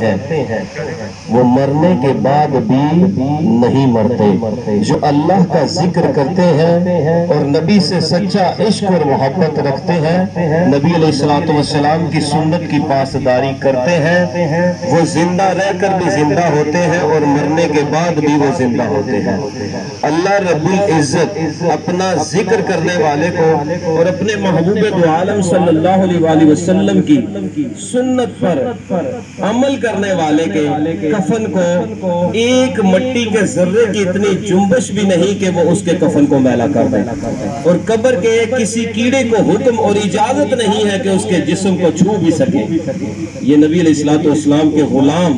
ہیں وہ مرنے کے بعد بھی نہیں مرتے۔ جو اللہ کا ذکر کرتے ہیں اور نبی سے سچا عشق اور محبت رکھتے ہیں، نبی علیہ السلام کی سنت کی پاسداری کرتے ہیں، وہ زندہ رہ کر بھی زندہ ہوتے ہیں اور مرنے کے بعد بھی وہ زندہ ہوتے ہیں۔ اللہ رب العزت اپنا ذکر کرنے والے کو اور اپنے محبوب دو عالم صلی اللہ علیہ وسلم کی سنت پر عمل کرنے والے کے کفن کو ایک مٹی کے ذرے کی اتنی جنبش بھی نہیں کہ وہ اس کے کفن کو میلا کر دے، اور قبر کے کسی کیڑے کو حکم اور اجازت نہیں ہے کہ اس کے جسم کو چھو بھی سکے۔ یہ نبی علیہ السلام کے غلام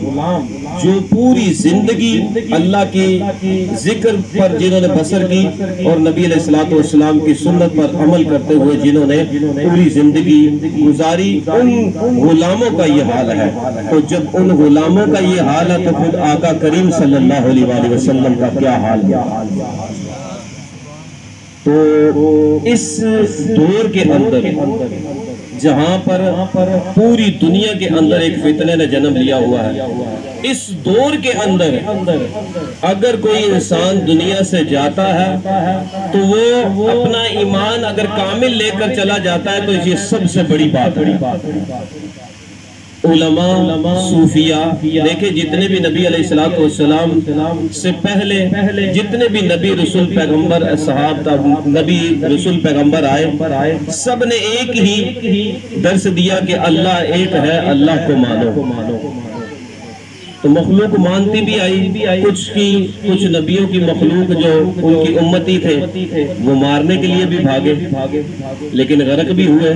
جو پوری زندگی اللہ کی ذکر پر جنہوں نے بسر کی اور نبی علیہ السلام کی سنت پر عمل کرتے ہوئے جنہوں نے پوری زندگی گزاری، ان غلاموں کا یہ حال ہے۔ تو جب ان غلاموں کا یہ حال ہے تو خود آقا کریم صلی اللہ علیہ وسلم کا کیا حال ہے؟ تو اس دور کے اندر جہاں پر پوری دنیا کے اندر ایک فتنے نے جنم لیا ہوا ہے، اس دور کے اندر اگر کوئی انسان دنیا سے جاتا ہے تو وہ اپنا ایمان اگر کامل لے کر چلا جاتا ہے تو یہ سب سے بڑی بات ہے۔ علماء، صوفیاء، دیکھیں جتنے بھی نبی علیہ السلام سے پہلے جتنے بھی نبی رسول پیغمبر نبی رسول پیغمبر آئے، سب نے ایک ہی درس دیا کہ اللہ ایک ہے، اللہ کو مانو۔ تو مخلوق مانتی بھی آئی، کچھ نبیوں کی مخلوق جو ان کی امتی تھے وہ مارنے کے لیے بھی بھاگے لیکن غرق بھی ہوئے۔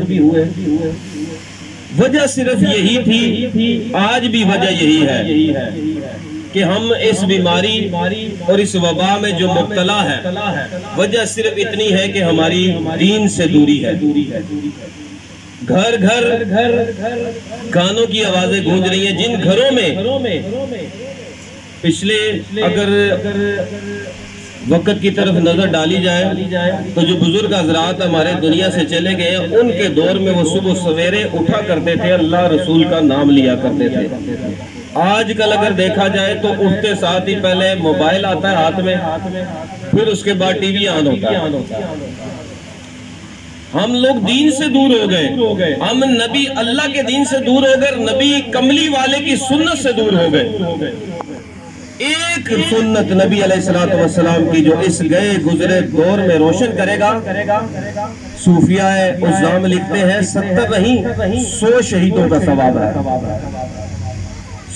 وجہ صرف یہی تھی، آج بھی وجہ یہی ہے کہ ہم اس بیماری اور اس وبا میں جو مبتلا ہے، وجہ صرف اتنی ہے کہ ہماری دین سے دوری ہے۔ گھر گانوں کی آوازیں گونج رہی ہیں، جن گھروں میں پچھلے اگر وقت کی طرف نظر ڈالی جائے تو جو بزرگ حضرات ہمارے دنیا سے چلے گئے ہیں، ان کے دور میں وہ صبح سویرے اٹھا کرتے تھے، اللہ رسول کا نام لیا کرتے تھے۔ آج کل اگر دیکھا جائے تو اٹھتے ساتھ ہی پہلے موبائل آتا ہے ہاتھ میں، پھر اس کے بعد ٹی وی آن ہوتا ہے۔ ہم لوگ دین سے دور ہو گئے، ہم نبی اللہ کے دین سے دور ہو گئے، نبی کملی والے کی سنت سے دور ہو گئے۔ ایک سنت نبی علیہ السلام کی جو اس گئے گزرے دور میں روشن کرے گا، صوفیاء عظام لکھتے ہیں 70 نہیں 100 شہیدوں کا ثواب ہے۔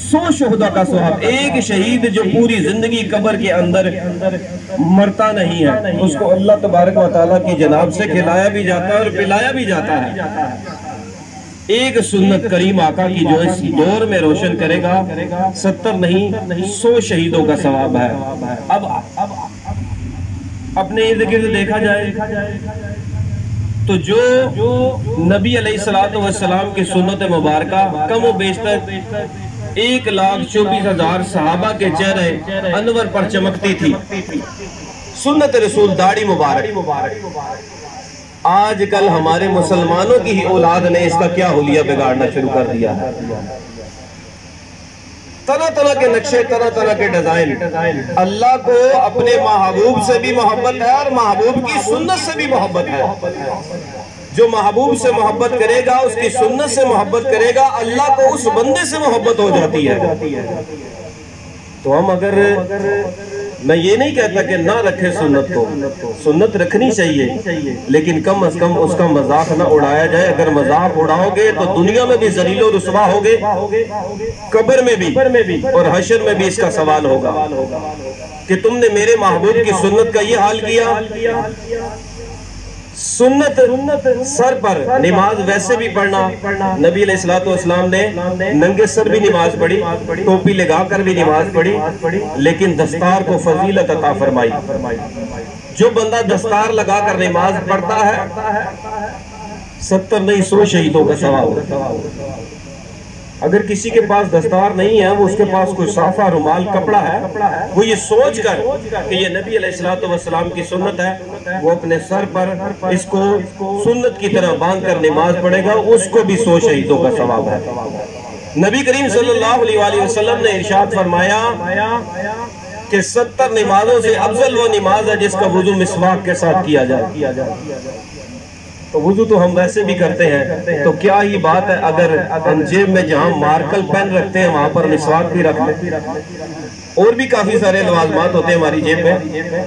100 شہداء کا ثواب۔ ایک شہید جو پوری زندگی قبر کے اندر مرتا نہیں ہے، اس کو اللہ تبارک و تعالیٰ کی جناب سے کھلایا بھی جاتا ہے اور پلایا بھی جاتا ہے۔ ایک سنت کریم آقا کی جو اس دور میں روشن کرے گا، 70 نہیں 100 شہیدوں کا ثواب ہے۔ اب اپنے ارد گرد دیکھا جائے تو جو نبی علیہ السلام کی سنت مبارکہ کم و بیشتر 1,24,000 صحابہ کے چہرے انور پر چمکتی تھی، سنت رسول داڑھی مبارک۔ آج کل ہمارے مسلمانوں کی ہی اولاد نے اس کا کیا حلیہ بگاڑنا شروع کر دیا ہے۔ طرح طرح کے نقشے، طرح طرح کے ڈیزائن۔ اللہ کو اپنے محبوب سے بھی محبت ہے اور محبوب کی سنت سے بھی محبت ہے۔ جو محبوب سے محبت کرے گا، اس کی سنت سے محبت کرے گا، اللہ کو اس بندے سے محبت ہو جاتی ہے۔ تو ہم اگر میں یہ نہیں کہتا کہ نہ رکھے سنت کو، سنت رکھنی چاہیے، لیکن کم از کم اس کا مذاق نہ اڑایا جائے۔ اگر مذاق اڑاؤ گے تو دنیا میں بھی ذلیل و رسوا ہوگے، قبر میں بھی اور حشر میں بھی اس کا سوال ہوگا کہ تم نے میرے محبوب کی سنت کا یہ حال کیا۔ سنت سر پر نماز ویسے بھی پڑھنا، نبی علیہ السلام نے ننگے سر بھی نماز پڑھی، ٹوپی لگا کر بھی نماز پڑھی، لیکن دستار کو فضیلت عطا فرمائی۔ جو بندہ دستار لگا کر نماز پڑھتا ہے 70 نہیں 100 شہیدوں کا ثواب۔ اگر کسی کے پاس دستار نہیں ہے، وہ اس کے پاس کوئی صافہ رومال کپڑا ہے، وہ یہ سوچ کر کہ یہ نبی علیہ السلام کی سنت ہے، وہ اپنے سر پر اس کو سنت کی طرح باندھ کر نماز پڑھے گا، اس کو بھی 100 شہیدوں کا ثواب ہے۔ نبی کریم صلی اللہ علیہ وسلم نے ارشاد فرمایا کہ 70 نمازوں سے افضل وہ نماز ہے جس کا وضو مسواک کے ساتھ کیا جائے۔ تو وضو تو ہم ویسے بھی کرتے ہیں، تو کیا ہی بات ہے اگر ہم جیب میں جہاں مارکل پین رکھتے ہیں وہاں پر مسواک بھی رکھ لیں۔ اور بھی کافی سارے لوازمات ہوتے ہیں ہماری جیب میں،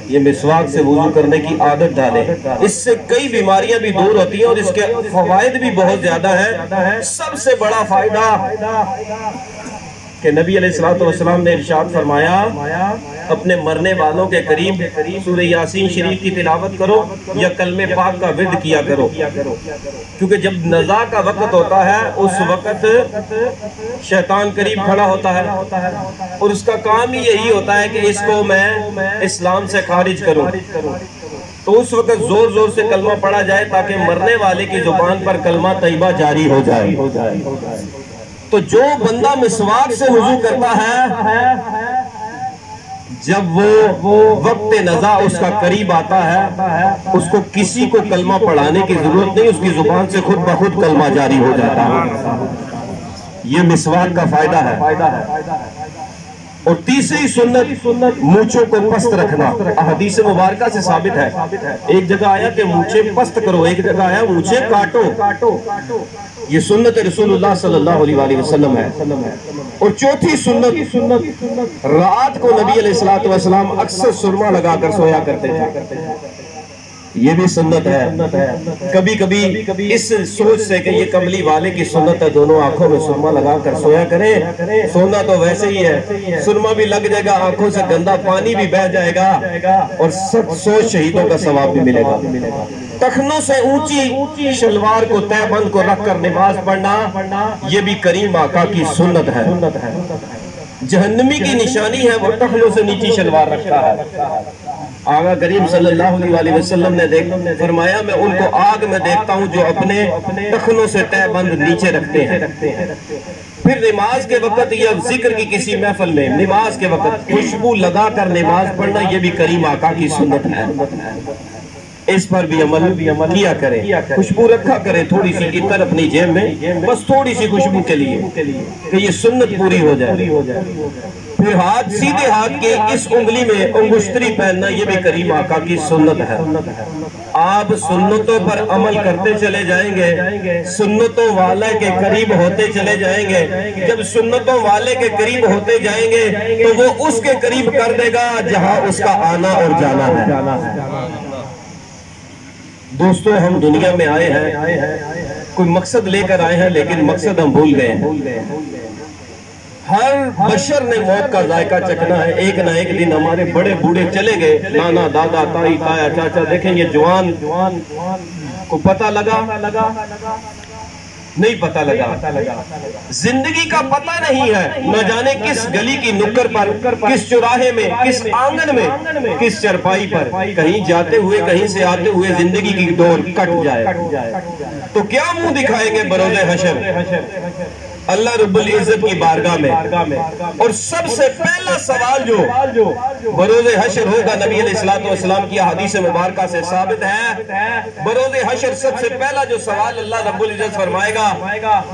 یہ مسواک سے وضو کرنے کی عادت ڈالیں، اس سے کئی بیماریاں بھی دور ہوتی ہیں اور اس کے فوائد بھی بہت زیادہ ہیں۔ سب سے بڑا فائدہ کہ نبی علیہ السلام نے ارشاد فرمایا اپنے مرنے والوں کے قریب سورہ یاسین شریف کی تلاوت کرو یا کلمہ پاک کا ورد کیا کرو، کیونکہ جب نزا کا وقت ہوتا ہے اس وقت شیطان قریب کھڑا ہوتا ہے اور اس کا کام ہی یہی ہوتا ہے کہ اس کو میں اسلام سے خارج کروں، تو اس وقت زور زور سے کلمہ پڑھا جائے تاکہ مرنے والے کی زبان پر کلمہ طیبہ جاری ہو جائے۔ تو جو بندہ مسواک سے وضو کرتا ہے جب وہ وقت نزا اس کا قریب آتا ہے اس کو کسی کو کلمہ پڑھانے کی ضرورت نہیں، اس کی زبان سے خود بخود کلمہ جاری ہو جاتا ہے۔ یہ مسواک کا فائدہ ہے۔ اور تیسری سنت مونچھوں کو پست رکھنا، احادیث مبارکہ سے ثابت ہے۔ ایک جگہ آیا کہ مونچھیں پست کرو، ایک جگہ آیا مونچھیں کاٹو، یہ سنت رسول اللہ صلی اللہ علیہ وسلم ہے۔ اور چوتھی سنت رات کو نبی علیہ السلام اکثر سرما لگا کر سویا کرتے تھے، یہ بھی سنت ہے۔ کبھی کبھی اس سوچ سے کہ یہ کملی والے کی سنت ہے دونوں آنکھوں میں سرما لگا کر سویا کریں، سونا تو ویسے ہی ہے، سرما بھی لگ جائے گا، آنکھوں سے گندا پانی بھی بہہ جائے گا اور 100 شہیدوں کا ثواب بھی ملے گا۔ ٹخنوں سے اونچی شلوار کو تہ بند کو رکھ کر نماز پڑھنا یہ بھی کریم آقا کی سنت ہے۔ جہنمی کی نشانی ہے وہ ٹخنوں سے نیچی شلوار رکھتا ہے۔ آقا کریم صلی اللہ علیہ وسلم نے فرمایا میں ان کو آگ میں دیکھتا ہوں جو اپنے ٹخنوں سے تہ بند نیچے رکھتے ہیں۔ پھر نماز کے وقت یا ذکر کی کسی محفل میں نماز کے وقت خوشبو لگا کر نماز پڑھنا یہ بھی کریم آقا کی سنت ہے۔ اس پر بھی عمل کیا کریں، خوشبو رکھا کریں تھوڑی سی عطر اپنی جیب میں، بس تھوڑی سی خوشبو کے لیے کہ یہ سنت پوری ہو جائے۔ پھر ہاتھ سیدھے ہاتھ کے اس انگلی میں انگشتری پہننا یہ بھی کریم آقا کی سنت ہے۔ آپ سنتوں پر عمل کرتے چلے جائیں گے، سنتوں والے کے قریب ہوتے چلے جائیں گے، جب سنتوں والے کے قریب ہوتے جائیں گے تو وہ اس کے قریب کر دے گا جہاں اس کا آنا اور جانا ہے۔ دوستو ہم دنیا میں آئے ہیں، کوئی مقصد لے کر آئے ہیں لیکن مقصد ہم بھول گئے ہیں۔ ہر بشر نے موت کا ذائقہ چکھنا ہے، ایک نہ ایک دن ہمارے بڑے بوڑھے چلے گئے، نانا دادا تائی تایا چاچا، دیکھیں یہ جوان کو پتہ لگا نہیں پتہ لگا، زندگی کا پتہ نہیں ہے، نہ جانے کس گلی کی نکر پر، کس چوراہے میں، کس آنگن میں، کس چرپائی پر، کہیں جاتے ہوئے کہیں سے آتے ہوئے زندگی کی ڈور کٹ جائے تو کیا منہ دکھائیں گے بروز حشر اللہ رب العزت کی بارگاہ میں؟ اور سب سے پہلا سوال جو بروز حشر ہوگا، نبی علیہ السلام کی حدیث مبارکہ سے ثابت ہے، بروز حشر سب سے پہلا جو سوال اللہ رب العزت فرمائے گا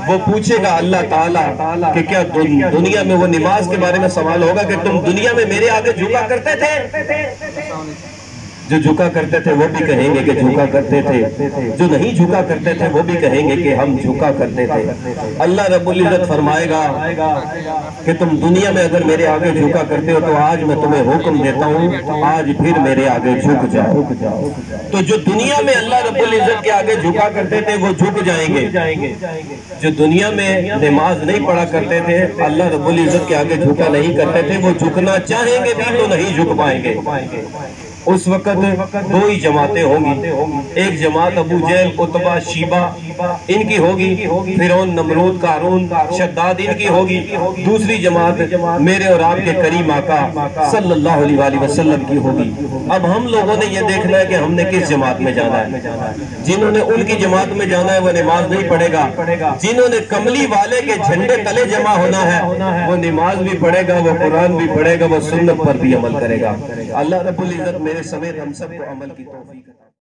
وہ پوچھے گا اللہ تعالیٰ کہ کیا دنیا میں وہ نماز کے بارے میں سوال ہوگا کہ تم دنیا میں میرے آگے جھکا کرتے تھے؟ جو جھکا کرتے تھے وہ بھی کہیں گے کہ جھکا کرتے تھے، جو نہیں جھکا کرتے تھے وہ بھی کہیں گے کہ ہم جھکا کرتے تھے۔ اللہ رب العزت فرمائے گا کہ تم دنیا میں اگر میرے آگے جھکا کرتے ہو تو آج میں تمہیں حکم دیتا ہوں، آج پھر میرے آگے جھک جاؤ۔ تو جو دنیا میں اللہ رب العزت کے آگے جھکا کرتے تھے وہ جھک جائیں گے، جو دنیا میں نماز نہیں پڑھا کرتے تھے، اللہ رب العزت کے آگے جھکا نہیں کرتے تھے، وہ جھکنا چاہیں گے بھی تو نہیں جھک پائیں گے۔ اس وقت دو ہی جماعتیں ہوں گی، ایک جماعت ابو جہل عتبہ شیبہ ان کی ہوگی، فرعون نمرود قارون شداد ان کی ہوگی، دوسری جماعت میرے اور آپ کے کریم آقا صلی اللہ علیہ وسلم کی ہوگی۔ اب ہم لوگوں نے یہ دیکھنا ہے کہ ہم نے کس جماعت میں جانا ہے۔ جنہوں نے ان کی جماعت میں جانا ہے وہ نماز نہیں پڑھے گا، جنہوں نے کملی والے کے جھنڈے تلے جمع ہونا ہے وہ نماز بھی پڑھے گا، وہ قرآن بھی پڑھے گا، وہ سنت پر بھی عمل کرے گا۔ اللہ رب العزت میرے سمیت ہم سب کو عمل کی توفیق